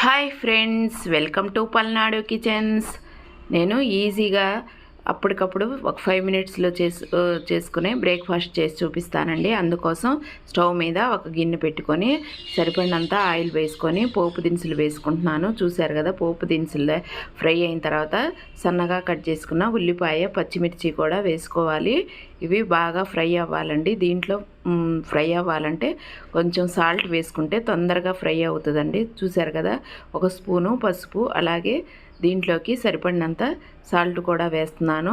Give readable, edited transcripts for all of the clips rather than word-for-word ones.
Hi friends, welcome to Palnadu kitchens. నేను ఈజీగా అప్పటికప్పుడు ఒక 5 మినిట్స్లో చేసుకునే బ్రేక్ఫాస్ట్ చేసి చూపిస్తానండి. అందుకోసం స్టవ్ మీద ఒక గిన్నె పెట్టుకొని సరిపడినంత ఆయిల్ వేసుకొని పోపు దినుసులు వేసుకుంటున్నాను. చూశారు కదా, పోపు దినుసులు ఫ్రై అయిన తర్వాత సన్నగా కట్ చేసుకున్న ఉల్లిపాయ, పచ్చిమిర్చి కూడా వేసుకోవాలి. ఇవి బాగా ఫ్రై అవ్వాలండి. దీంట్లో ఫ్రై అవ్వాలంటే కొంచెం సాల్ట్ వేసుకుంటే తొందరగా ఫ్రై అవుతుందండి. చూశారు కదా, ఒక స్పూను పసుపు, అలాగే దీంట్లోకి సరిపడినంత సాల్ట్ కూడా వేస్తున్నాను.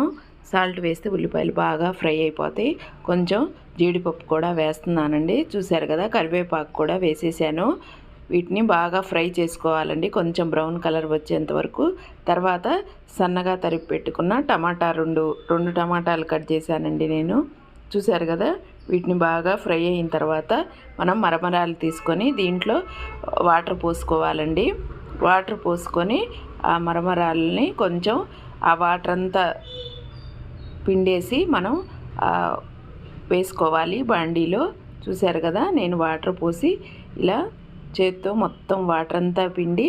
సాల్ట్ వేస్తే ఉల్లిపాయలు బాగా ఫ్రై అయిపోతాయి. కొంచెం జీడిపప్పు కూడా వేస్తున్నానండి. చూశారు కదా, కరివేపాకు కూడా వేసేసాను. వీటిని బాగా ఫ్రై చేసుకోవాలండి, కొంచెం బ్రౌన్ కలర్ వచ్చేంత వరకు. తర్వాత సన్నగా తరిగి పెట్టుకున్న టమాటా రెండు టమాటాలు కట్ చేశానండి నేను. చూశారు కదా, వీటిని బాగా ఫ్రై అయిన తర్వాత మనం మరమరాలు తీసుకొని దీంట్లో వాటర్ పోసుకోవాలండి. వాటర్ పోసుకొని ఆ మరమరాలని కొంచెం ఆ వాటర్ అంతా పిండేసి మనం వేసుకోవాలి బాండీలో. చూశారు కదా, నేను వాటర్ పోసి ఇలా చేత్తో మొత్తం వాటర్ అంతా పిండి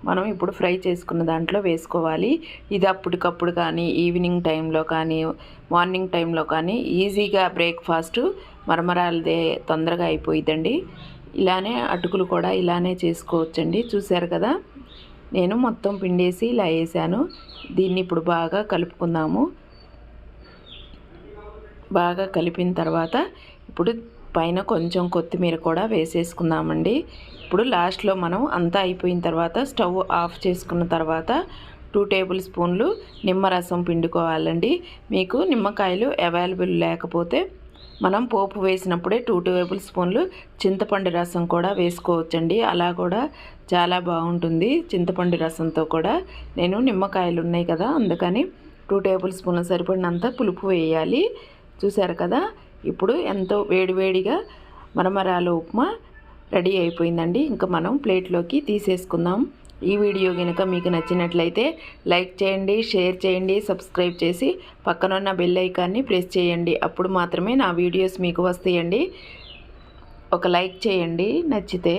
మనం ఇప్పుడు ఫ్రై చేసుకున్న దాంట్లో వేసుకోవాలి. ఇది అప్పటికప్పుడు కానీ, ఈవినింగ్ టైంలో కానీ, మార్నింగ్ టైంలో కానీ ఈజీగా బ్రేక్ఫాస్ట్ మరమరాలదే తొందరగా అయిపోయిద్దండి. ఇలానే అటుకులు కూడా ఇలానే చేసుకోవచ్చండి. చూశారు కదా, నేను మొత్తం పిండేసి ఇలా వేసాను. దీన్ని ఇప్పుడు బాగా కలుపుకుందాము. బాగా కలిపిన తర్వాత ఇప్పుడు పైన కొంచెం కొత్తిమీర కూడా వేసేసుకుందామండి. ఇప్పుడు లాస్ట్లో మనం అంతా అయిపోయిన తర్వాత స్టవ్ ఆఫ్ చేసుకున్న తర్వాత 2 టేబుల్ స్పూన్లు నిమ్మరసం పిండుకోవాలండి. మీకు నిమ్మకాయలు అవైలబుల్ లేకపోతే మనం పోపు వేసినప్పుడే 2 టేబుల్ స్పూన్లు చింతపండు రసం కూడా వేసుకోవచ్చండి. అలా కూడా చాలా బాగుంటుంది. చింతపండు రసంతో కూడా నేను నిమ్మకాయలు ఉన్నాయి కదా, అందుకని 2 టేబుల్ స్పూన్లు సరిపడినంత పులుపు వేయాలి. చూశారు కదా, ఇప్పుడు ఎంతో వేడివేడిగా మరమరాలు ఉప్మా రెడీ అయిపోయిందండి. ఇంకా మనం ప్లేట్లోకి తీసేసుకుందాం. ఈ వీడియో కనుక మీకు నచ్చినట్లయితే లైక్ చేయండి, షేర్ చేయండి, సబ్స్క్రైబ్ చేసి పక్కనున్న బెల్ ఐకాన్ని ప్రెస్ చేయండి. అప్పుడు మాత్రమే నా వీడియోస్ మీకు వస్తాయండి. ఒక లైక్ చేయండి నచ్చితే.